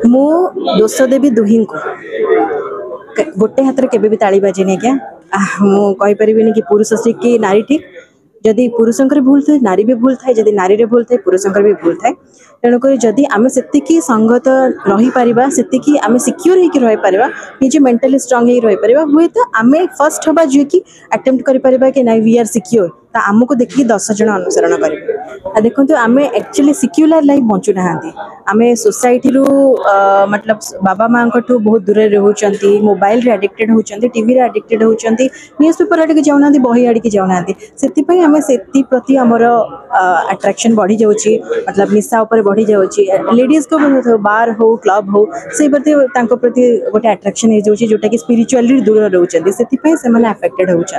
मु दोष देवी दुही को गोटे हाथ केबे भी ताली बाजेनी क्या मु कहि परिबिनी कि पुरुष ठीक कि नारी ठीक जदि पुरुषंकर भूल थाए नारी भी भूल थाए जदि नारी रे भूल थाए पुरुषंकर भी भूल थाए तेणुक जदि आम से संगत रही पारिबा सेतिकी आम सिक्योर होकर रही पारिबा निजे मेंटली स्ट्रांग हो रही पारिबा हुए तो आम फर्स्ट हवा जे कि अटेम्प्ट करि परिबा कि नाइ वी आर सिक्योर ता आमको देखिए 10 जन अनुसरण करेंगे देखो आम एक्चुअली सिक्युलर लाइफ बंचु ना आम सोसाइटी मतलब बाबा माँ को बहुत दूर रोचे मोबाइल रे एडिक्टेड होती टीवी रे एडिक्टेड होती न्यूज पेपर आड़े जाऊना बही आड़े जाऊना से आम से प्रति आमर अट्रैक्शन बढ़ी जाऊँगी मतलब निशा उपर बढ़ी जाऊँगी लेडीज को बार हो क्लब हो से प्रति गोटे अट्रैक्शन हो जाऊँगी जोटा कि स्पिरिचुअली दूर रोचे से अफेक्टेड होती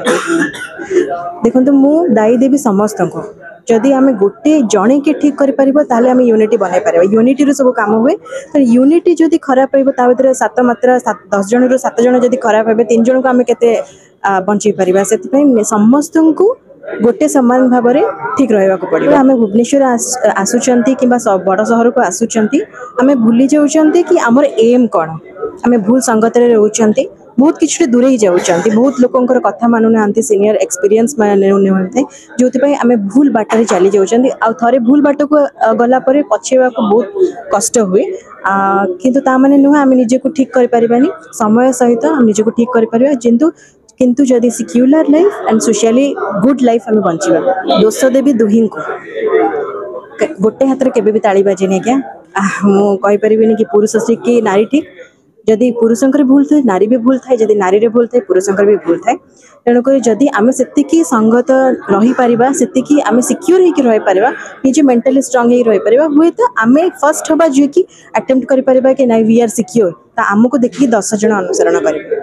देखो मु दायी देवी समस्त को जदि आम गोटे जड़े के ठीक कर यूनिटी बनई पार यूनिटी सब कम हुए तो यूनिटी जदि खराब रहा सात मात्रा 10 जन रु 7 जन जदि खराब हे 3 जन को आम के बंचई पार से समस्त को गोटे सामान भाव में ठीक रहा पड़ो आम भुवनेश्वर आसुचंती कि बड़ सहर को आसुचंती आम भूली जाऊँगी कि आमर एम कौन आम भूल संगत रोचंती बहुत किसी दूरे ही जाऊँच बहुत लोकंर कथा मानुना सीनियर एक्सपीरियंस जो आम भूल बाटर चली जाऊँच थे भूल बाट को गलापर पछेवा को बहुत कष्ट हुए किंतु ताने नुह आम निजे को ठीक कर समय सहित निजे को ठीक कर किंतु जदि secular life and socially good life आम बंचा दोष देवी दुही को गोटे हाथ केबे भी ताली बाजेनी क्या मु कहि परिबिनी कि पुरुष ठीक कि नारी ठीक जदि पुरुषंकर भूल थाए नारी भी भूल थाए जदि नारी रे भूल थाए पुरुषंकर भी भूल थाए तेणुक जदि आम से संगत रही पारिबा सेतिकी आम सिक्योर होकर रही पारिबा निजे मेंटली स्ट्रांग हो रही पारिबा हुए तो आम फर्स्ट हवा जे कि अटेम्प्ट करि परिबा कि नाइ वी आर सिक्योर ता आमको देखिए 10 जन अनुसरण करेंगे।